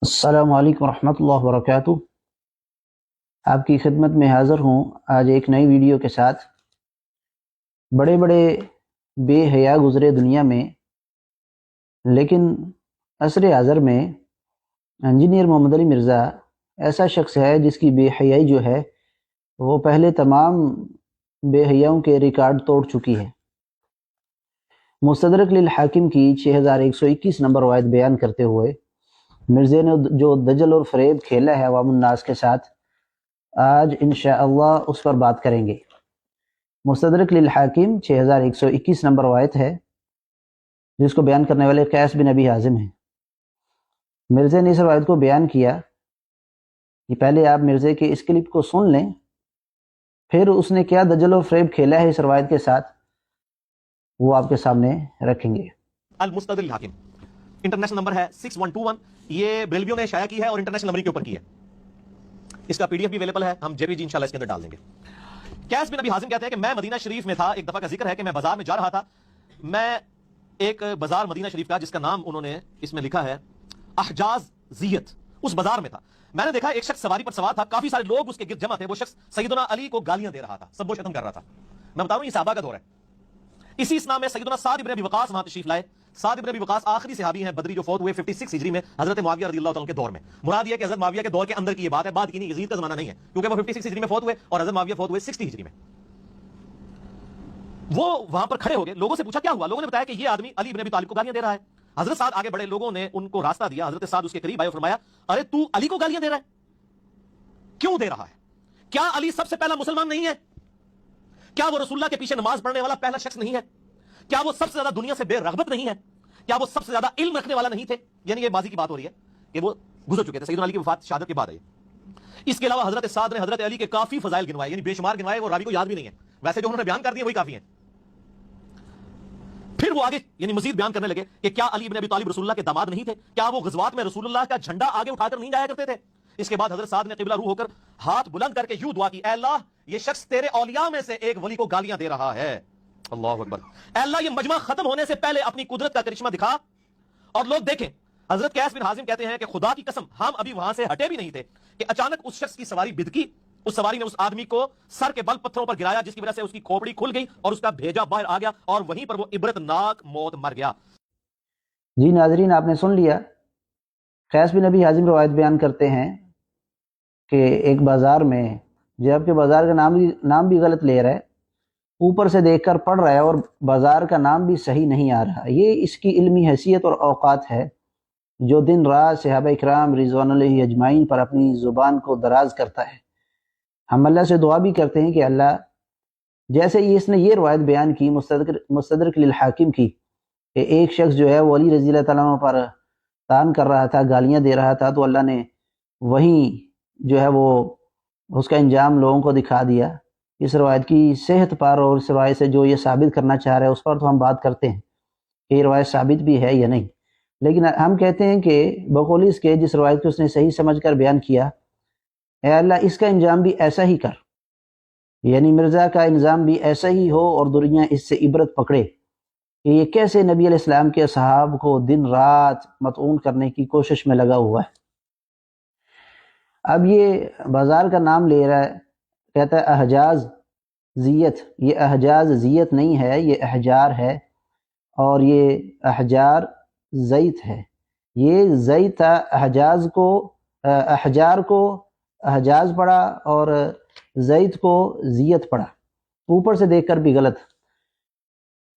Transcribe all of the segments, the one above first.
السلام علیکم ورحمۃ اللہ وبرکاتہ۔ آپ کی خدمت میں حاضر ہوں آج ایک نئی ویڈیو کے ساتھ۔ بڑے بڑے بے حیا گزرے دنیا میں، لیکن عصر حاضر میں انجینئر محمد علی مرزا ایسا شخص ہے جس کی بے حیائی جو ہے وہ پہلے تمام بے حیاؤں کے ریکارڈ توڑ چکی ہے۔ مستدرک للحاکم کی 6121 نمبر روایت بیان کرتے ہوئے مرزا نے جو دجل اور فریب کھیلا ہے عوام الناس کے ساتھ، آج انشاءاللہ اس پر بات کریں گے۔ مستدرک للحاکم 6121 نمبر روایت ہے جس کو بیان کرنے والے قیس بن ابی حازم ہیں۔ مرزا نے اس روایت کو بیان کیا کہ پہلے آپ مرزا کے اس کلپ کو سن لیں، پھر اس نے کیا دجل اور فریب کھیلا ہے اس روایت کے ساتھ وہ آپ کے سامنے رکھیں گے۔ المستدرک للحاکم انٹرنیشنل نمبر ہے 6121، یہ بریلویوں نے شائع کی ہے اور انٹرنیشنل نمبر کے اوپر کی ہے۔ اس کا پی ڈی ایف بھی اویلیبل ہے، ہم JPG انشاءاللہ اس کے اندر ڈال دیں گے۔ قیس بن ابی حازم کہتے ہیں کہ میں مدینہ شریف میں تھا، ایک دفعہ کا ذکر ہے کہ میں بازار میں جا رہا تھا، میں ایک بازار مدینہ شریف کا جس کا نام انہوں نے اس میں لکھا ہے احجاز زیت، اس بازار میں تھا۔ میں نے دیکھا ایک شخص سواری پر سوار تھا، کافی سارے لوگ اس کے گرد جمع تھے، وہ شخص سیدنا علی کو گالیاں دے رہا تھا، سب و شتم کر رہا تھا۔ میں بتا رہا ہوں یہ صحابہ کا دور ہے۔ اسی اسنا میں سیدنا سعد ابن ابی وقاص وہاں تشریف لائے۔ سعد ابن ابی وقاص آخری صحابی ہیں بدری جو فوت ہوئے 56 ہجری میں حضرت معاویہ رضی اللہ تعالیٰ کے دور میں۔ مراد یہ ہے کہ حضرت معاویہ کے دور کے اندر کی یہ بات ہے، بعد کی نہیں، یزید کا زمانہ نہیں ہے، کیونکہ وہ 56 ہجری میں فوت ہوئے اور حضرت معاویہ فوت ہوئے 60 ہجری میں۔ وہ وہاں پر کھڑے ہو گئے، لوگوں سے پوچھا کیا ہوا، لوگوں نے بتایا کہ یہ آدمی علی ابن ابی طالب کو گالیاں دے رہا ہے۔ حضرت سعد آگے بڑے، لوگوں نے ان کو راستہ دیا، حضرت سعد اس کے قریب آئے اور فرمایا ارے تو علی کو گالیاں دے رہا ہے، کیوں دے رہا ہے؟ کیا علی سب سے پہلا مسلمان نہیں ہے؟ کیا وہ رسول اللہ کے پیچھے نماز پڑھنے والا پہلا شخص نہیں ہے؟ کیا وہ سب سے زیادہ دنیا سے بے رغبت نہیں ہے؟ کیا وہ سب سے زیادہ علم رکھنے والا نہیں تھے؟ یعنی یہ ماضی کی بات ہو رہی ہے کہ وہ گزر چکے تھے، سیدنا علی کی وفات شہادت کے بعد ہے۔ اس کے علاوہ حضرت سعد نے حضرت علی کے کافی فضائل گنوائے، یعنی بے شمار گنوائے، وہ راوی کو یاد بھی نہیں ہے، ویسے جو انہوں نے بیان کر دیے وہی کافی ہیں۔ پھر وہ آگے یعنی مزید بیان کرنے لگے کہ کیا علی بن ابی طالب رسول اللہ کے داماد نہیں تھے؟ کیا وہ غزوات میں رسول اللہ کا جھنڈا آگے اٹھا کر نہیں جایا کرتے تھے؟ اس کے بعد حضرت سعد نے قبلہ رو ہو کر ہاتھ بلند کر کے یوں دعا کی، اے اللہ یہ شخص تیرے اولیاء میں سے ایک ولی کو گالیاں دے رہا ہے، اللہ اکبر، اے اللہ یہ مجمع ختم ہونے سے پہلے اپنی قدرت کا کرشمہ دکھا اور لوگ دیکھیں۔ حضرت قیس بن حازم کہتے ہیں کہ خدا کی قسم ہم ابھی وہاں سے ہٹے بھی نہیں تھے کہ اچانک اس شخص کی سواری بدکی، اس سواری نے اس آدمی کو سر کے بل پتھروں پر گرایا، جس کی وجہ سے اس کی کھوپڑی کھل گئی اور اس کا بھیجا باہر آ گیا اور وہیں پر وہ عبرت ناک موت مر گیا۔ جی ناظرین، آپ نے سن لیا، قیس بن ابی حازم روایت بیان کرتے ہیں کہ ایک بازار میں، جب کہ بازار کا نام بھی غلط لے رہا ہے، اوپر سے دیکھ کر پڑھ رہا ہے اور بازار کا نام بھی صحیح نہیں آ رہا۔ یہ اس کی علمی حیثیت اور اوقات ہے جو دن رات صحابہ اکرام رضوان اللہ اجمعین پر اپنی زبان کو دراز کرتا ہے۔ ہم اللہ سے دعا بھی کرتے ہیں کہ اللہ، جیسے اس نے یہ روایت بیان کی مستدرک للحاکم کی کہ ایک شخص جو ہے وہ علی رضی اللہ تعالیٰ عنہ پر تان کر رہا تھا، گالیاں دے رہا تھا، تو اللہ نے وہیں جو ہے وہ اس کا انجام لوگوں کو دکھا دیا۔ اس روایت کی صحت پر اور اس روایت سے جو یہ ثابت کرنا چاہ رہے ہیں اس پر تو ہم بات کرتے ہیں کہ یہ روایت ثابت بھی ہے یا نہیں، لیکن ہم کہتے ہیں کہ بقول اس کے جس روایت کو اس نے صحیح سمجھ کر بیان کیا، اے اللہ اس کا انجام بھی ایسا ہی کر، یعنی مرزا کا انجام بھی ایسا ہی ہو اور دنیا اس سے عبرت پکڑے کہ یہ کیسے نبی علیہ السلام کے اصحاب کو دن رات مطعون کرنے کی کوشش میں لگا ہوا ہے۔ اب یہ بازار کا نام لے رہا ہے، کہتا ہے احجاز زیت، یہ احجاز زیت نہیں ہے، یہ احجار ہے، اور یہ احجار زیت ہے۔ یہ زیت تھا، احجار کو احجاز پڑھا اور زیت کو زیت پڑھا، اوپر سے دیکھ کر بھی غلط۔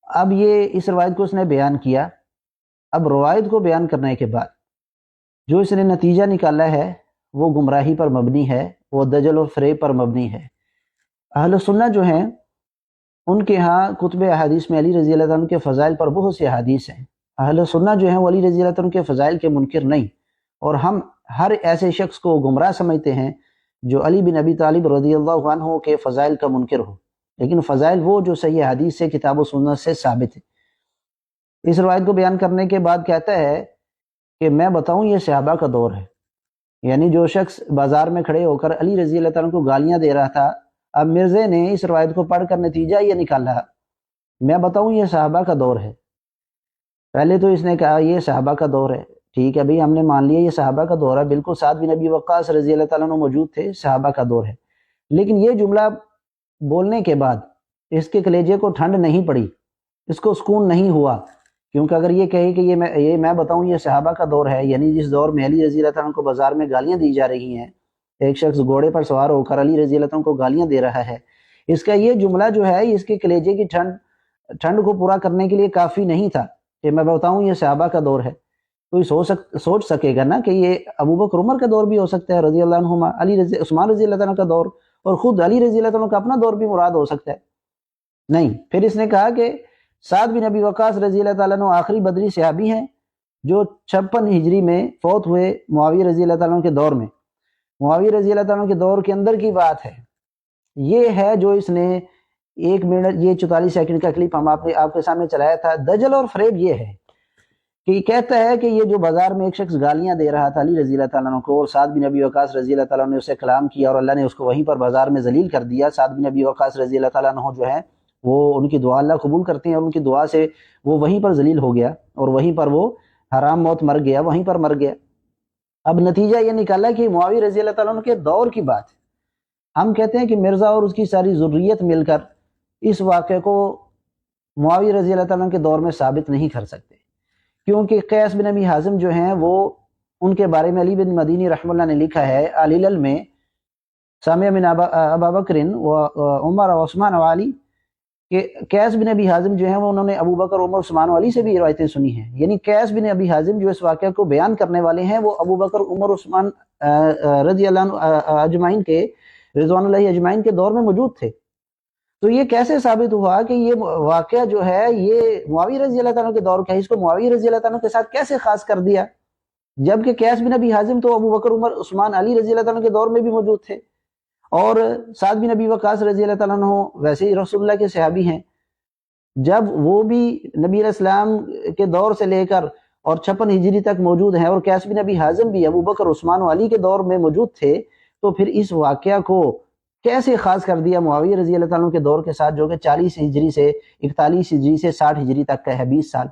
اب یہ اس روایت کو اس نے بیان کیا، اب روایت کو بیان کرنے کے بعد جو اس نے نتیجہ نکالا ہے وہ گمراہی پر مبنی ہے، وہ دجل و فریب پر مبنی ہے۔ اہل سنہ جو ہیں ان کے ہاں کتب احادیث میں علی رضی اللہ عنہ کے فضائل پر بہت سی احادیث ہیں۔ اہل سنہ جو ہیں وہ علی رضی اللہ عنہ کے فضائل کے منکر نہیں، اور ہم ہر ایسے شخص کو گمراہ سمجھتے ہیں جو علی بن ابی طالب رضی اللہ عنہ کے فضائل کا منکر ہو، لیکن فضائل وہ جو صحیح حدیث سے، کتاب و سنت سے ثابت ہے۔ اس روایت کو بیان کرنے کے بعد کہتا ہے کہ میں بتاؤں یہ صحابہ کا دور ہے، یعنی جو شخص بازار میں کھڑے ہو کر علی رضی اللہ عنہ کو گالیاں دے رہا تھا، اب مرزا نے اس روایت کو پڑھ کر نتیجہ یہ نکالا، میں بتاؤں یہ صحابہ کا دور ہے۔ پہلے تو اس نے کہا یہ صحابہ کا دور ہے، ٹھیک ہے بھئی، ہم نے مان لیا یہ صحابہ کا دور ہے، بالکل سعد بن ابی وقاص رضی اللہ تعالیٰ عنہ موجود تھے، صحابہ کا دور ہے، لیکن یہ جملہ بولنے کے بعد اس کے کلیجے کو ٹھنڈ نہیں پڑی، اس کو سکون نہیں ہوا، کیونکہ اگر یہ کہے کہ یہ میں بتاؤں یہ صحابہ کا دور ہے، یعنی جس دور میں علی رضی اللہ تعالیٰ عنہ کو بازار میں گالیاں دی جا رہی ہیں، ایک شخص گھوڑے پر سوار ہو کر علی رضی اللہ تعالیٰ عنہ کو گالیاں دے رہا ہے، اس کا یہ جملہ جو ہے اس کے کلیجے کی ٹھنڈ کو پورا کرنے کے لیے کافی نہیں تھا کہ میں بتاؤں یہ صحابہ کا دور ہے۔ کوئی سوچ سکے گا نا کہ یہ ابو بکر عمر کا دور بھی ہو سکتا ہے رضی اللہ عنہما، عثمان رضی اللہ تعالیٰ کا دور، اور خود علی رضی اللہ تعالیٰ کا اپنا دور بھی مراد ہو سکتا ہے، نہیں۔ پھر اس نے کہا کہ سعد بن ابی وقاص رضی اللہ تعالیٰ عنہ آخری بدری صحابی ہیں جو 56 ہجری میں فوت ہوئے معاویہ رضی اللہ تعالیٰ عنہ کے دور میں۔ معاویہ رضی اللہ تعالیٰ عنہ کے دور کے اندر کی بات ہے، یہ ہے جو اس نے 1 منٹ یہ 44 سیکنڈ کا کلپ ہم آپ کے سامنے چلایا تھا۔ دجل اور فریب یہ ہے کہ یہ کہتا ہے کہ یہ جو بازار میں ایک شخص گالیاں دے رہا تھا علی رضی اللہ تعالیٰ عنہ کو، اور سعد بن ابی وقاص رضی اللہ تعالیٰ عنہ نے اسے کلام کیا اور اللہ نے اس کو وہیں پر بازار میں ذلیل کر دیا۔ سعد بن ابی وقاص رضی اللہ تعالیٰ عنہ جو ہے وہ ان کی دعا اللہ قبول کرتے ہیں، اور ان کی دعا سے وہ وہیں پر ذلیل ہو گیا اور وہیں پر وہ حرام موت مر گیا، وہیں پر مر گیا۔ اب نتیجہ یہ نکالا کہ معاویہ رضی اللہ تعالیٰ عنہ کے دور کی بات ہے۔ ہم کہتے ہیں کہ مرزا اور اس کی ساری ذریت مل کر اس واقعے کو معاویہ رضی اللہ تعالیٰ عنہ کے دور میں ثابت نہیں کر سکتے، کیونکہ قیس بن ابی حازم جو ہیں وہ ان کے بارے میں علی بن مدینی رحمہ اللہ نے لکھا ہے علل میں، سامع من ابا بکر و عمر و عثمان و علی، کہ قیس بن ابی حازم جو ہیں وہ انہوں نے ابو بکر، عمر، عثمان و علی سے بھی روایتیں سنی ہیں، یعنی قیس بن ابی حازم جو اس واقعہ کو بیان کرنے والے ہیں وہ ابو بکر، عمر، عثمان رضی اللہ عنہ اجمعین کے، رضوان اللہ اجمعین کے دور میں موجود تھے۔ تو یہ کیسے ثابت ہوا کہ یہ واقعہ جو ہے یہ معاویہ رضی اللہ تعالیٰ کے دور کا ہے، اس کو معاویہ رضی اللہ تعالیٰ کے ساتھ کیسے خاص کر دیا، جبکہ قیس بن ابی حازم تو ابو بکر، عمر، عثمان، علی رضی اللہ تعالیٰ کے دور میں بھی موجود تھے، اور سعد بن ابی وقاص رضی اللہ تعالیٰ عنہ ویسے ہی رسول اللہ کے صحابی ہیں، جب وہ بھی نبی علیہ السلام کے دور سے لے کر اور 56 ہجری تک موجود ہیں، اور قیس بن ابی حازم بھی ابو بکر، عثمان و علی کے دور میں موجود تھے، تو پھر اس واقعہ کو کیسے خاص کر دیا معاویہ رضی اللہ تعالیٰ کے دور کے ساتھ، جو کہ 40 ہجری سے 41 ہجری سے 60 ہجری تک کا ہے، 20 سال۔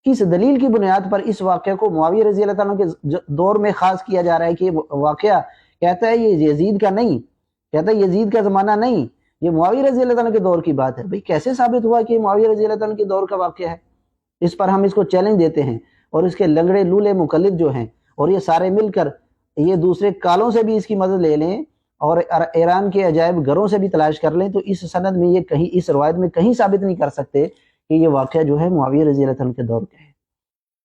کس دلیل کی بنیاد پر اس واقعہ کو معاویہ رضی اللہ تعالیٰ کے دور میں خاص کیا جا رہا ہے کہ یہ واقعہ کہتا ہے یہ یزید کا نہیں، کہتا ہے یزید کا زمانہ نہیں، یہ معاویہ رضی اللہ تعالیٰ کے دور کی بات ہے۔ بھئی کیسے ثابت ہوا کہ یہ معاویہ رضی اللہ تعالیٰ کے دور کا واقعہ ہے؟ اس پر ہم اس کو چیلنج دیتے ہیں، اور اس کے لنگڑے لولے مقلد جو ہیں اور یہ سارے مل کر یہ دوسرے کالوں سے بھی اس کی مدد لے لیں اور ایران کے عجائب گھروں سے بھی تلاش کر لیں، تو اس سند میں یہ کہیں، اس روایت میں کہیں ثابت نہیں کر سکتے کہ یہ واقعہ جو ہے معاویہ رضی اللہ تعالیٰ کے دور کا ہے۔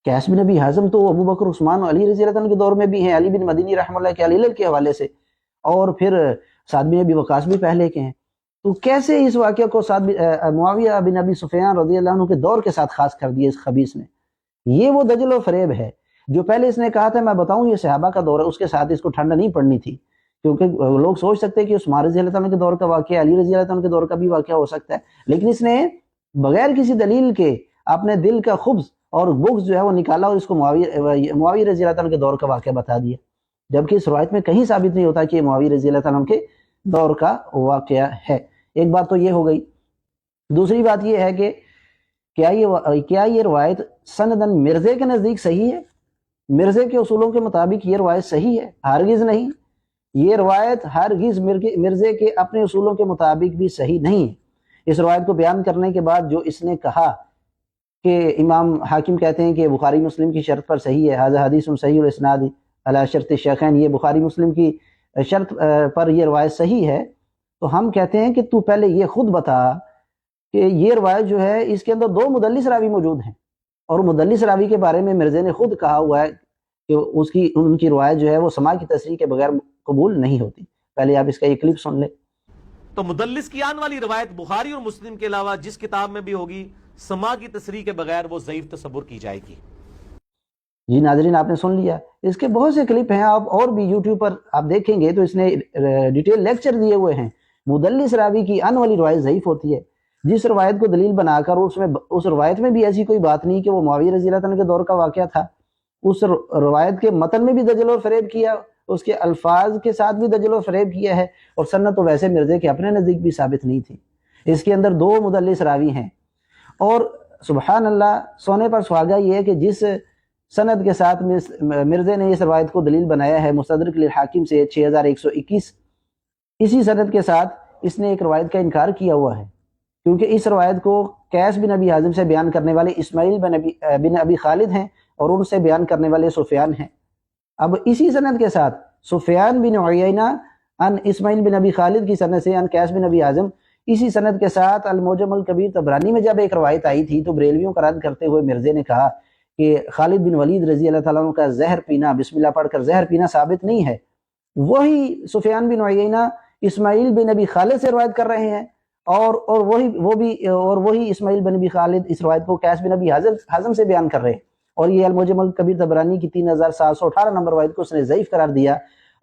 قیس بن ابی حازم تو ابو بکر، عثمان و علی رضی اللہ تعالیٰ کے دور میں بھی ہیں، علی بن مدینی رحمہ اللہ کے علل کے حوالے سے، اور پھر سعد بن ابی وقاص بھی پہلے کے ہیں، تو کیسے اس واقعہ کو معاویہ بن ابی سفیان رضی اللہ عنہ کے دور کے ساتھ خاص کر دیا اس خبیث نے؟ یہ وہ دجل و فریب ہے جو پہلے اس نے کہا تھا میں بتاؤں یہ صحابہ کا دور ہے، اس کے ساتھ اس کو ٹھنڈ نہیں پڑنی تھی، کیونکہ لوگ سوچ سکتے ہیں کہ عثمان رضی اللہ تعالیٰ کے دور کا واقعہ، علی رضی اللہ تعالیٰ کے دور کا بھی واقعہ ہو سکتا ہے، لیکن اس نے بغیر کسی دلیل کے اپنے دل کا خبث اور بغض جو ہے وہ نکالا اور اس کو معاویہ رضی اللہ تعالیٰ کے دور کا واقعہ بتا دیا، جبکہ اس روایت میں کہیں ثابت نہیں ہوتا کہ یہ معاویہ رضی اللہ تعالیٰ کے دور کا واقعہ ہے۔ ایک بات تو یہ ہو گئی۔ دوسری بات یہ ہے کہ کیا یہ روایت سندن مرزے کے نزدیک صحیح ہے؟ مرزے کے اصولوں کے مطابق یہ روایت صحیح ہے؟ ہرگز نہیں، یہ روایت ہرگز مرزے کے اپنے اصولوں کے مطابق بھی صحیح نہیں ہے۔ اس روایت کو بیان کرنے کے بعد جو اس نے کہا کہ امام حاکم کہتے ہیں کہ بخاری مسلم کی شرط پر صحیح ہے، ھذا حدیث صحیح الاسناد علی شرط الشیخین، یہ بخاری مسلم کی شرط پر یہ روایت صحیح ہے، تو ہم کہتے ہیں کہ تو پہلے یہ خود بتا کہ یہ روایت جو ہے اس کے اندر 2 مدلس راوی موجود ہیں، اور مدلس راوی کے بارے میں مرزے نے خود کہا ہوا ہے کہ ان کی روایت جو ہے وہ سماع کی تصریح کے بغیر قبول نہیں ہوتی۔ پہلے آپ اس کا یہ کلپ سن لیں۔ تو مدلس کی آن والی روایت بخاری اور مسلم کے علاوہ جس کتاب میں بھی ہوگی، سماع کی تصریح کے بغیر وہ ضعیف تصور کی جائے گی۔ جی ناظرین، آپ نے سن لیا، اس کے بہت سے کلپ ہیں، آپ اور بھی یوٹیوب پر آپ دیکھیں گے تو اس نے ڈیٹیل لیکچر دیے ہوئے ہیں۔ مدلس راوی کی آن والی روایت ضعیف ہوتی ہے، جس روایت کو دلیل بنا کر اس روایت میں بھی ایسی کوئی بات نہیں کہ وہ معاویہ رضی اللہ عنہ کے دور کا واقعہ تھا، اس روایت کے متن میں بھی دجل اور فریب کیا، اس کے الفاظ کے ساتھ بھی دجل و فریب کیا ہے، اور سند تو ویسے مرزے کے اپنے نزدیک بھی ثابت نہیں تھی۔ اس کے اندر 2 مدلس راوی ہیں، اور سبحان اللہ، سونے پر سہاگا یہ ہے کہ جس سند کے ساتھ مرزا نے اس روایت کو دلیل بنایا ہے مستدرک للحاکم سے 6121۔ اسی سند کے ساتھ اس نے ایک روایت کا انکار کیا ہوا ہے، کیونکہ اس روایت کو قیس بن ابی حازم سے بیان کرنے والے اسماعیل بن ابی خالد ہیں اور ان سے بیان کرنے والے سفیان ہیں۔ اب اسی سند کے ساتھ سفیان بن عیینہ ان اسماعیل بن ابی خالد کی سند سے ان قیس بن ابی حازم، اسی سند کے ساتھ المعجم الکبیر طبرانی میں جب ایک روایت آئی تھی تو بریلویوں کا رد کرتے ہوئے مرزا نے کہا کہ خالد بن ولید رضی اللہ تعالیٰ عنہ کا زہر پینا، بسم اللہ پڑھ کر زہر پینا ثابت نہیں ہے۔ وہی سفیان بن عیینہ اسماعیل بن ابی خالد سے روایت کر رہے ہیں، اور وہی اسماعیل بن ابی خالد اس روایت کو قیس بن ابی حازم سے بیان کر رہے ہیں، اور یہ المعجم الکبیر طبرانی کی 3718 نمبر روایت کو اس نے ضعیف قرار دیا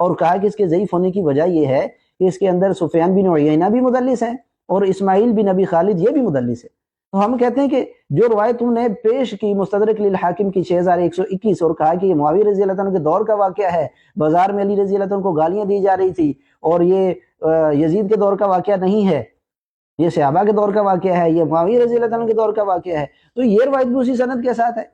اور کہا کہ اس کے ضعیف ہونے کی وجہ یہ ہے کہ اس کے اندر سفیان بن عیینہ بھی مدلس ہیں اور اسماعیل بن ابی خالد یہ بھی مدلس ہے۔ تو ہم کہتے ہیں کہ جو روایت تم نے پیش کی مستدرک للحاکم کی 6121 اور کہا کہ یہ معاویہ رضی اللہ عنہ کے دور کا واقعہ ہے، بازار میں علی رضی اللہ عنہ کو گالیاں دی جا رہی تھی، اور یہ یزید کے دور کا واقعہ نہیں ہے، یہ صحابہ کے دور کا واقعہ ہے، یہ معاویہ رضی اللہ عنہ کے دور کا واقعہ ہے، تو یہ روایت بھی اسی سند کے ساتھ ہے۔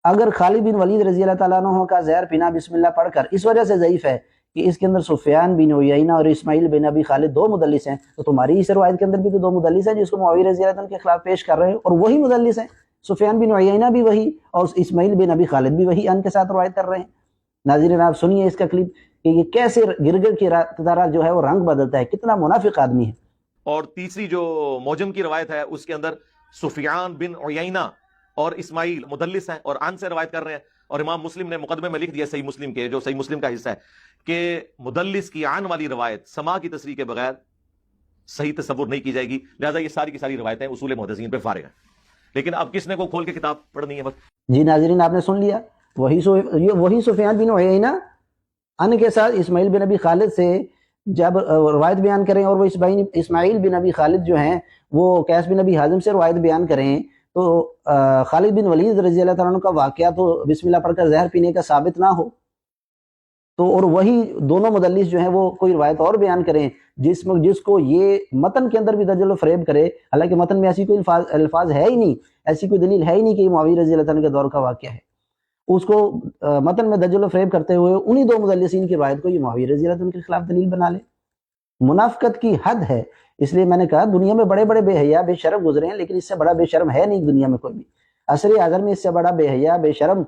اگر خالد بن ولید رضی اللہ تعالیٰ عنہ کا زہر پینا بسم اللہ پڑھ کر اس وجہ سے ضعیف ہے کہ اس کے اندر سفیان بن عیینہ اور اسماعیل بن ابی خالد دو مدلس ہیں، تو تمہاری اس روایت کے اندر بھی تو دو مدلس ہیں جس کو معاویہ رضی اللہ عنہ کے خلاف پیش کر رہے ہیں، اور وہی مدلس ہیں، سفیان بن عیینہ بھی وہی اور اسماعیل بن ابی خالد بھی وہی ان کے ساتھ روایت کر رہے ہیں۔ ناظرین آپ سنیے اس کا کلپ کہ یہ کیسے گرگر کی طرح جو ہے وہ رنگ بدلتا ہے، کتنا منافق آدمی ہے۔ اور تیسری جو موجم کی روایت ہے اس کے اندر سفیان بن عیینہ اور اسماعیل مدلس ہیں اور ان سے روایت کر رہے ہیں، اور امام مسلم نے مقدمے میں لکھ دیا صحیح مسلم کے، جو صحیح مسلم کا حصہ ہے، کہ مدلس کی عن والی روایت سما کی تصریح کے بغیر صحیح تصور نہیں کی جائے گی، لہذا یہ ساری کی ساری روایتیں اصول محدثین پہ فارغ ہیں۔ لیکن اب کس نے کو کھول کے کتاب پڑھنی ہے؟ بس جی ناظرین آپ نے سن لیا، وہی سفیان بن عیینہ ان کے ساتھ اسماعیل بن ابی خالد سے جب روایت بیان کریں، اور وہ اسماعیل بن ابی خالد جو ہیں وہ قیس بن ابی حازم سے روایت بیان کریں، تو خالد بن ولید رضی اللہ تعالیٰ عنہ کا واقعہ تو بسم اللہ پڑھ کر زہر پینے کا ثابت نہ ہو، تو اور وہی دونوں مدلس جو ہیں وہ کوئی روایت اور بیان کریں جس کو یہ متن کے اندر بھی دجل و فریب کرے، حالانکہ متن میں ایسی کوئی الفاظ ہے ہی نہیں، ایسی کوئی دلیل ہے ہی نہیں کہ یہ معاویہ رضی اللہ عنہ کے دور کا واقعہ ہے، اس کو متن میں دجل و فریب کرتے ہوئے انہی دو مدلسین کی روایت کو یہ معاویہ رضی اللہ عنہ کے خلاف دلیل بنا لے۔ منافقت کی حد ہے، اس لیے میں نے کہا دنیا میں بڑے بڑے بے حیا بے شرم گزرے ہیں، لیکن اس سے بڑا بے شرم ہے نہیں دنیا میں کوئی بھی۔ عصر اعظم میں اس سے بڑا بے حیا بے شرم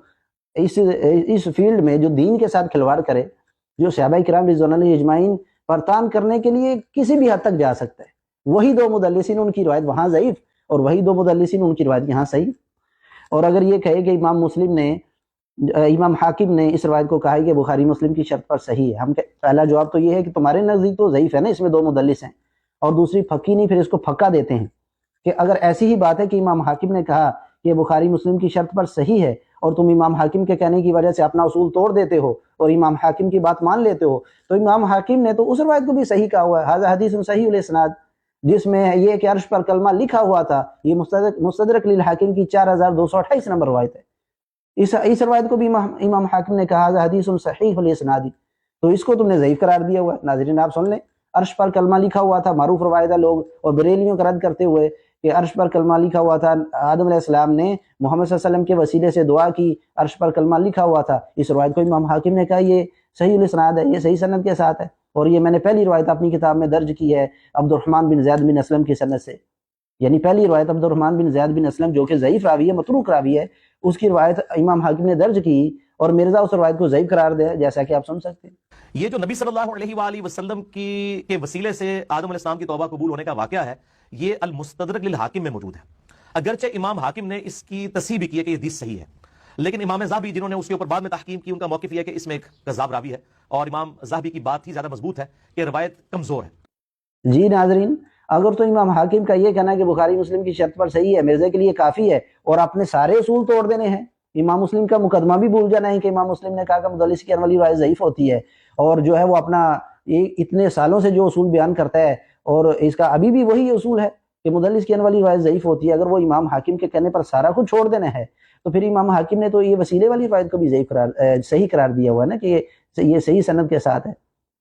اس فیلڈ میں جو دین کے ساتھ کھلواڑ کرے، جو صحابہ کرام رضوان اللہ اجمعین پر تان کرنے کے لیے کسی بھی حد تک جا سکتا ہے، وہی دو مدلسین ان کی روایت وہاں ضعیف اور وہی دو مدلسین ان کی روایت یہاں صحیح۔ اور اگر یہ کہے کہ امام حاکم نے اس روایت کو کہا ہے کہ بخاری مسلم کی شرط پر صحیح ہے، ہم پہلا جواب تو یہ ہے کہ تمہارے نزدیک تو ضعیف ہے نا، اس میں دو مدلس ہیں، اور دوسری پھکی نہیں، پھر اس کو پھکا دیتے ہیں کہ اگر ایسی ہی بات ہے کہ امام حاکم نے کہا کہ بخاری مسلم کی شرط پر صحیح ہے، اور تم امام حاکم کے کہنے کی وجہ سے اپنا اصول توڑ دیتے ہو اور امام حاکم کی بات مان لیتے ہو، تو امام حاکم نے تو اس روایت کو بھی صحیح کہا ہوا ہے، ھذا حدیث صحیح الاسناد، جس میں یہ کہ عرش پر کلمہ لکھا ہوا تھا، یہ مستدرک للحاکم کی 4228 نمبر روایت ہے۔ اس روایت کو بھی امام حاکم نے کہا ھذا حدیث صحیح الاسناد، تو اس کو تم نے ضعیف قرار دیا ہوا ہے۔ ناظرین آپ سن لیں، عرش پر کلمہ لکھا ہوا تھا، معروف روایت ہے، لوگ اور بریلیوں کا رد کرتے ہوئے کہ عرش پر کلمہ لکھا ہوا تھا، آدم علیہ السلام نے محمد صلی اللہ علیہ وسلم کے وسیلے سے دعا کی، عرش پر کلمہ لکھا ہوا تھا، اس روایت کو امام حاکم نے کہا یہ صحیح الاسناد ہے، یہ صحیح سند کے ساتھ ہے، اور یہ میں نے پہلی روایت اپنی کتاب میں درج کی ہے عبد الرحمن بن زید بن اسلم کی سند سے، یعنی پہلی روایت عبد الرحمن بن زید بن اسلم جو کہ ضعیف راوی ہے، متروک راوی ہے، اس کی روایت امام حاکم نے درج کی اور مرزا اس روایت کو ضعیف قرار دیا، جیسا کہ آپ سن سکتے ہیں۔ یہ جو نبی صلی اللہ علیہ وآلہ وسلم کے وسیلے سے آدم علیہ السلام کی توبہ قبول ہونے کا واقعہ ہے، یہ المستدرک للحاکم میں موجود ہے، اگرچہ امام حاکم نے اس کی تصحیح بھی کی ہے کہ یہ حدیث صحیح ہے، لیکن امام ذہبی جنہوں نے اس کے اوپر بعد میں تحقیم کی، ان کا موقف یہ ہے کہ اس میں ایک کذاب راوی ہے، اور امام ذہبی کی بات ہی زیادہ مضبوط ہے کہ روایت کمزور ہے۔ جی ناظرین، اگر تو امام حاکم کا یہ کہنا ہے کہ بخاری مسلم کی شرط پر صحیح ہے مرزا کے لیے کافی ہے، اور اپنے سارے اصول توڑ دینے ہیں، امام مسلم کا مقدمہ بھی بھول جانا ہے کہ امام مسلم نے کہا کہ مدلس کی والی روایت ضعیف ہوتی ہے، اور جو ہے وہ اپنا اتنے سالوں سے جو اصول بیان کرتا ہے، اور اس کا ابھی بھی وہی اصول ہے کہ مدلس کی والی روایت ضعیف ہوتی ہے، اگر وہ امام حاکم کے کہنے پر سارا کچھ چھوڑ دینا ہے تو پھر امام حاکم نے تو یہ وسیلے والی روایت کو بھی صحیح قرار دیا ہوا ہے نا کہ یہ صحیح سند کے ساتھ ہے،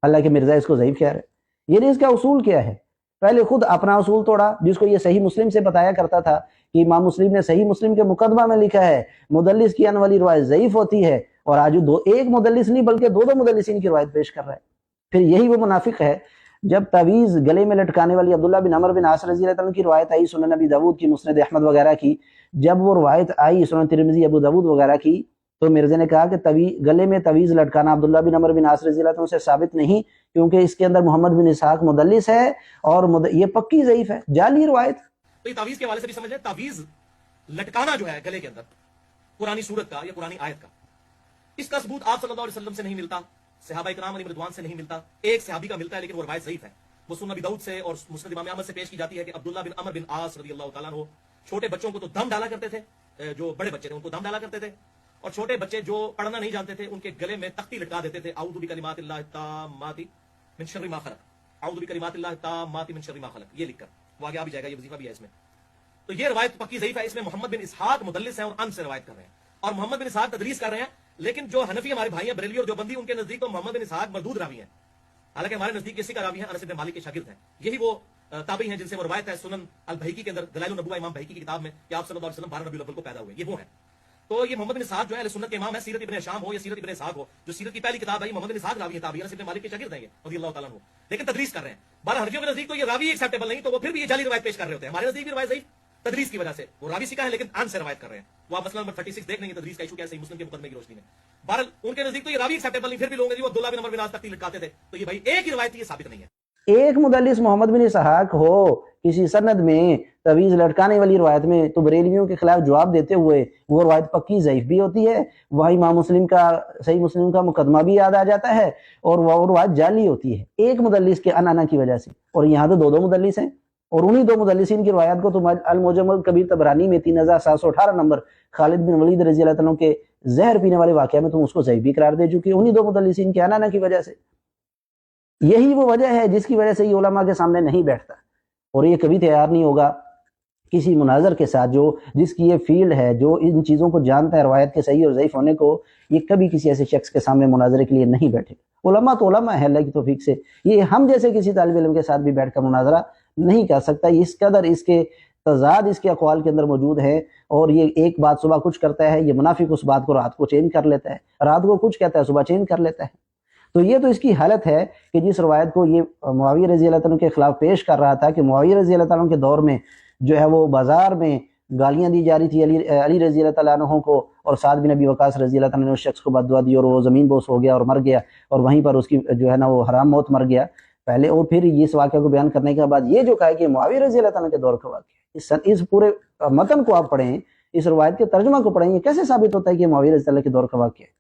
حالانکہ مرزا اس کو ضعیف کہہ رہے۔ یعنی اس کا اصول کیا ہے؟ پہلے خود اپنا اصول توڑا، جس کو یہ صحیح مسلم سے بتایا کرتا تھا کہ امام مسلم نے صحیح مسلم کے مقدمہ میں لکھا ہے مدلس کی آنے والی روایت ضعیف ہوتی ہے، اور آج ایک مدلس نہیں بلکہ دو مدلسین کی روایت پیش کر رہا ہے۔ پھر یہی وہ منافق ہے جب تعویذ گلے میں لٹکانے والی عبداللہ بن عمر بن عاص رضی اللہ عنہ کی روایت آئی سنن نبی داود کی، مسند احمد وغیرہ کی، جب وہ روایت آئی سنن ترمذی ابو داود وغیرہ کی، تو مرزا نے کہا کہ گلے میں تعویذ لٹکانا عبداللہ بن عمر بن عاص رضی اللہ عنہ سے ثابت نہیں، کیونکہ اس کے اندر محمد بن اسحاق مدلس ہے اور یہ پکی ضعیف ہے، جعلی روایت۔ تو یہ تعویذ کے حوالے سے بھی سمجھ لیں، تعویذ لٹکانا جو ہے گلے کے اندر قرآنی صورت کا یا قرآنی آیت کا، اس کا ثبوت آپ صلی اللہ علیہ وسلم سے نہیں ملتا، صحابہ کرام علیہ رضوان سے نہیں ملتا، ایک صحابی کا ملتا ہے لیکن وہ روایت ضعیف ہے۔ وہ سنن نبی داؤد سے اور مسند امام احمد سے پیش کی جاتی ہے کہ عبداللہ بن عمر بن عاص رضی اللہ تعالیٰ عنہ چھوٹے بچوں کو تو دم ڈالا کرتے تھے، جو بڑے بچے تھے ان کو دم ڈالا کرتے تھے، اور چھوٹے بچے جو پڑھنا نہیں جانتے تھے ان کے گلے میں تختی لٹکا دیتے تھے، اعوذ بکلمات اللہ التامات من شر ما خلق، اعوذ بکلمات اللہ التامات من شر ما خلق، یہ لکھ کر وہ آگے آ بھی جائے گا، یہ وظیفہ بھی ہے اس میں۔ تو یہ روایت پکی ضعیف ہے، اس میں محمد بن اسحاق مدلس ہیں اور ان سے روایت کر رہے ہیں، اور محمد بن اسحاق تدریس کر رہے ہیں، لیکن جو حنفی ہمارے بھائی ہیں بریلوی اور دیوبندی، ان کے نزدیک تو محمد بن اسحاق مردود راوی ہیں، حالانکہ ہمارے نزدیک کسی کا راوی ہے انس بن مالک کے شاگرد ہیں، یہی وہ تابعی ہیں جن سے وہ روایت ہے سنن البیہقی کے اندر دلائل النبوہ امام بہقی کی کتاب میں کہ آپ صلی اللہ علیہ وسلم 12 ربیع الاول کو پیدا ہوئے، یہ وہ ہیں۔ تو یہ محمد بن اسحاق جو ہے اہل سنت کے امام ہے، سیرت ابن ہشام ہو یا سیرت ابن اسحاق ہو، جو سیرت کی پہلی کتاب ہے، محمد بن اسحاق راوی ہے، تابعی انس بن مالک کے شاگرد ہیں یہ رضی اللہ تعالیٰ عنہ، لیکن تدریس کر رہے ہیں۔ بہرحال حنفیوں کے نزدیک تو یہ راوی ایکسیپٹیبل نہیں، تو وہ پھر بھی یہ جعلی روایت پیش کر رہے ہوتے ہیں۔ ہمارے نزدیک بھی روایت ضعیف تدریس کی وجہ سے، وہ راوی سیکھا ہے لیکن ان سے روایت کر رہے ہیں، وہ آپ مسئلہ نمبر 36 دیکھ لیں گے تدریس کا ایشو کیا ہے صحیح مسلم کے مقدمے کی روشنی میں۔ بہرحال ان کے نزدیک تو یہ راوی ایکسیپٹیبل نہیں، پھر بھی لوگ ہیں جی وہ عبداللہ بن عمر بن عاص تختی لٹکاتے تھے، تو یہ بھائی ایک ہی روایت یہ ثابت نہیں ہے۔ ایک مدلس محمد بن اسحاق ہو کسی سند میں تعویذ لٹکانے والی روایت میں، تو بریلویوں کے خلاف جواب دیتے ہوئے وہ روایت پکی ضعیف بھی ہوتی ہے، وہی امام مسلم کا صحیح مسلم کا مقدمہ بھی یاد آ جاتا ہے، اور وہ روایت جعلی ہوتی ہے ایک مدلس کے انانا کی وجہ سے، اور یہاں تو دو مدلس ہیں، اور انہی دو مدلسین کی روایت کو تم المعجم الکبیر طبرانی میں 3718 نمبر خالد بن ولید رضی اللہ عنہ کے زہر پینے والے واقعہ میں تم اس کو ضعیف بھی قرار دے چکی، انہی دو مدلسین کے انانا کی وجہ سے۔ یہی وہ وجہ ہے جس کی وجہ سے یہ علماء کے سامنے نہیں بیٹھتا، اور یہ کبھی تیار نہیں ہوگا کسی مناظر کے ساتھ جس کی یہ فیلڈ ہے، جو ان چیزوں کو جانتا ہے روایت کے صحیح اور ضعیف ہونے کو، یہ کبھی کسی ایسے شخص کے سامنے مناظرے کے لیے نہیں بیٹھے۔ علماء تو علماء ہے اللہ کی توفیق سے، یہ ہم جیسے کسی طالب علم کے ساتھ بھی بیٹھ کر مناظرہ نہیں کر سکتا، اس قدر اس کے تضاد اس کے اقوال کے اندر موجود ہے، اور یہ ایک بات صبح کچھ کرتا ہے، یہ منافق اس بات کو رات کو چینج کر لیتا ہے، رات کو کچھ کہتا ہے صبح چینج کر لیتا ہے۔ تو یہ تو اس کی حالت ہے کہ جس روایت کو یہ معاویہ رضی اللہ عنہ کے خلاف پیش کر رہا تھا کہ معاویہ رضی اللہ عنہ کے دور میں جو ہے وہ بازار میں گالیاں دی جا رہی تھی علی رضی اللہ عنہ کو، اور سعد بن ابی وقاص رضی اللہ عنہ نے اس شخص کو بد دعا دی اور وہ زمین بوس ہو گیا اور مر گیا، اور وہیں پر اس کی جو ہے نا وہ حرام موت مر گیا پہلے، اور پھر اس واقعہ کو بیان کرنے کے بعد یہ جو کہا کہ معاویہ رضی اللہ عنہ کے دور کا واقعہ، اس پورے متن کو آپ پڑھیں، اس روایت کے ترجمہ کو پڑھیں، یہ کیسے ثابت ہوتا ہے کہ معاویہ رضی اللہ کے دور کا واقعہ ہے؟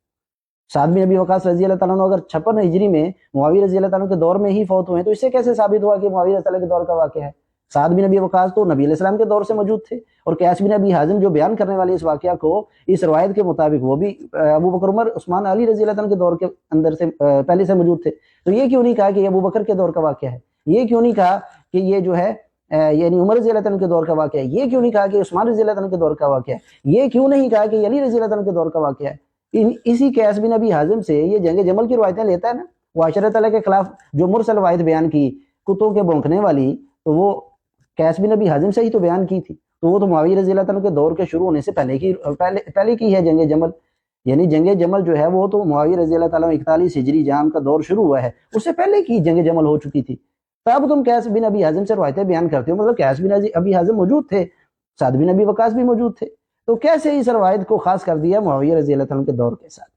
سعد بن ابی وقاص رضی اللہ عنہ اگر 56 ہجری میں معاویہ رضی اللہ عنہ کے دور میں ہی فوت ہوئے تو اس سے کیسے ثابت ہوا کہ معاویہ رضی اللہ کے دور کا واقعہ ہے؟ سعد بن ابی وقاص تو نبی علیہ السلام کے دور سے موجود تھے، اور قیس بن ابی حازم جو بیان کرنے والے اس واقعہ کو اس روایت کے مطابق وہ بھی ابو بکر عمر عثمان علی رضی اللہ عنہ کے دور کے اندر سے پہلے سے موجود تھے، تو یہ کیوں نہیں کہا کہ یہ ابو بکر کے دور کا واقعہ ہے؟ یہ کیوں نہیں کہا کہ یہ جو ہے یعنی عمر رضی اللہ عنہ کے دور کا واقعہ ہے؟ یہ کیوں نہیں کہا کہ عثمان رضی اللہ عنہ کے دور کا واقعہ ہے؟ یہ کیوں نہیں کہا کہ علی رضی اللہ عنہ کے دور کا واقعہ ہے؟ اسی قیس بن ابی حازم سے یہ جنگ جمل کی روایتیں لیتا ہے نا، وہ عشرۃ اللہ کے خلاف جو مرسل روایت بیان کی کتوں کے بھونکنے والی، تو وہ قیس بن ابی حازم سے ہی تو بیان کی تھی، تو وہ تو معاویہ رضی اللہ عنہ کے دور کے شروع ہونے سے پہلے کی ہے جنگ جمل، یعنی جنگ جمل جو ہے وہ تو معاویہ رضی اللہ تعالیٰ 41 ہجری جام کا دور شروع ہوا ہے، اس سے پہلے کی جنگ جمل ہو چکی تھی، تب تم قیس بن ابی حازم سے روایتیں بیان کرتے ہو، مطلب قیس بن ابی حازم موجود تھے، سعد بن ابی وقاص بھی موجود تھے، تو کیسے اس روایت کو خاص کر دیا معاویہ رضی اللہ عنہ کے دور کے ساتھ؟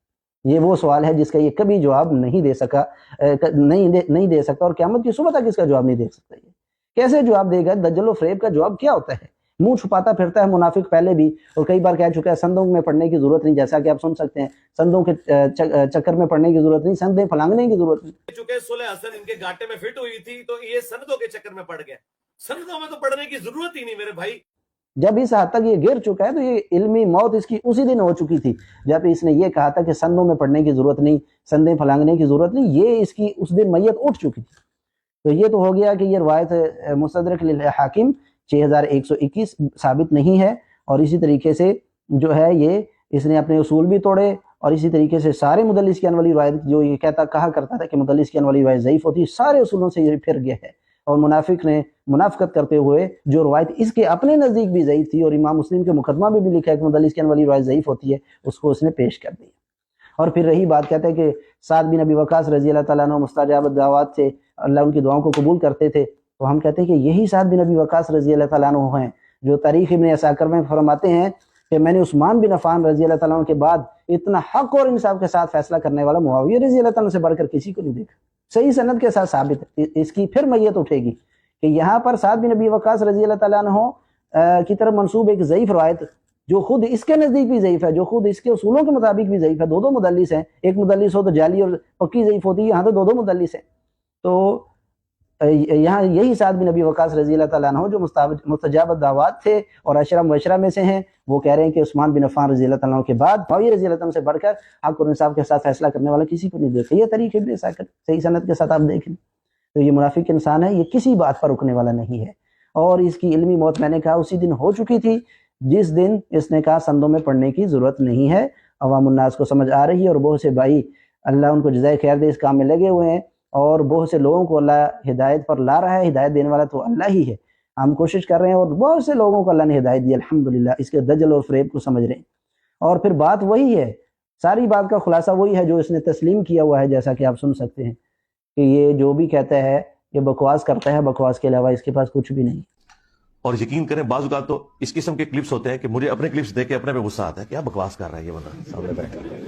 یہ وہ سوال ہے جس کا یہ کبھی جواب نہیں دے سکتا، اور قیامت کی صبح تک اس کا جواب نہیں دے سکتا۔ یہ کیسے جواب دے گا؟ دجل و فریب کا جواب کیا ہوتا ہے؟ منہ چھپاتا پھرتا ہے منافق، پہلے بھی اور کئی بار کہہ چکا ہے سندوں میں پڑھنے کی ضرورت نہیں، جیسا کہ آپ سن سکتے ہیں، سندوں کے چکر میں پڑھنے کی ضرورت نہیں، سندیں پھلانگنے کی ضرورت نہیں، چونکہ صلح حسن ان کے گاٹے میں فٹ ہوئی تھی تو یہ سندوں کے چکر میں پڑ گیا، سندوں میں تو پڑھنے کی ضرورت ہی نہیں میرے بھائی۔ جب اس حد تک یہ گر چکا ہے تو یہ علمی موت اس کی اسی دن ہو چکی تھی جب اس نے یہ کہا تھا کہ سندوں میں پڑھنے کی ضرورت نہیں، سندیں پھلانگنے کی ضرورت نہیں، یہ اس کی اس دن میت اٹھ چکی تھی۔ تو یہ تو ہو گیا کہ یہ روایت مستدرک للحاکم 6121 ثابت نہیں ہے، اور اسی طریقے سے جو ہے یہ اس نے اپنے اصول بھی توڑے، اور اسی طریقے سے سارے مدلس کی والی روایت جو یہ کہا کرتا تھا کہ مدلس کی والی روایت ضعیف ہوتی ہے، سارے اصولوں سے یہ پھر گیا ہے، اور منافق نے منافقت کرتے ہوئے جو روایت اس کے اپنے نزدیک بھی ضعیف تھی اور امام مسلم کے مقدمہ میں بھی لکھا ہے کہ مدلس کہنے والی روایت ضعیف ہوتی ہے، اس کو اس نے پیش کر دی۔ اور پھر رہی بات، کہتے ہیں کہ سعد بن ابی وقاص رضی اللہ تعالیٰ عنہ مستجاب الدعوات سے، اللہ ان کی دعاؤں کو قبول کرتے تھے، تو ہم کہتے ہیں کہ یہی سعد بن ابی وقاص رضی اللہ تعالیٰ عنہ ہیں جو تاریخ ابن عساکر میں فرماتے ہیں کہ میں نے عثمان بن عفان رضی اللہ تعالیٰ عنہ کے بعد اتنا حق اور انصاف کے ساتھ فیصلہ کرنے والا معاویہ رضی اللہ تعالیٰ عنہ سے بڑھ کر کسی کو نہیں دیکھا۔ صحیح سند کے ساتھ ثابت ہے، اس کی پھر میت اٹھے گی کہ یہاں پر سعد بن ابی وقاص رضی اللہ تعالیٰ عنہ کی طرف منسوب ایک ضعیف روایت جو خود اس کے نزدیک بھی ضعیف ہے، جو خود اس کے اصولوں کے مطابق بھی ضعیف ہے، دو مدلس ہیں، ایک مدلس ہو تو جعلی اور پکی ضعیف ہوتی ہے، یہاں تو دو مدلس ہیں۔ تو یہاں یہی سعد بن ابی وقاص رضی اللہ تعالیٰ عنہ جو مستجاب الدعوات تھے اور عشرہ مبشرہ میں سے ہیں، وہ کہہ رہے ہیں کہ عثمان بن عفان رضی اللہ تعالیٰ عنہ کے بعد معاویہ رضی اللہ تعالیٰ عنہ سے بڑھ کر حق اور انصاف کے ساتھ فیصلہ کرنے والا کسی کو نہیں دیکھا۔ یہ طریق ابن عساکر صحیح سند کے ساتھ آپ دیکھیں تو یہ منافق انسان ہے، یہ کسی بات پر رکنے والا نہیں ہے، اور اس کی علمی موت میں نے کہا اسی دن ہو چکی تھی جس دن اس نے کہا سندوں میں پڑھنے کی ضرورت نہیں ہے، عوام الناس کو سمجھ آ رہی ہے، اور بہت سے بھائی اللہ ان کو جزائے خیر دے اس کام میں لگے ہوئے ہیں، اور بہت سے لوگوں کو اللہ ہدایت پر لا رہا ہے، ہدایت دینے والا تو اللہ ہی ہے، ہم کوشش کر رہے ہیں اور بہت سے لوگوں کو اللہ نے ہدایت دی الحمدللہ، اس کے دجل اور فریب کو سمجھ رہے ہیں۔ اور پھر بات وہی ہے، ساری بات کا خلاصہ وہی ہے جو اس نے تسلیم کیا ہوا ہے، جیسا کہ آپ سن سکتے ہیں کہ یہ جو بھی کہتا ہے یہ بکواس کرتا ہے، بکواس کے علاوہ اس کے پاس کچھ بھی نہیں۔ اور یقین کریں بعض اوقات تو اس قسم کے کلپس ہوتے ہیں کہ مجھے اپنے کلپس دیکھ کے اپنے پہ غصہ آتا ہے، کیا بکواس کر رہا ہے یہ بندہ سامنے بیٹھ کے۔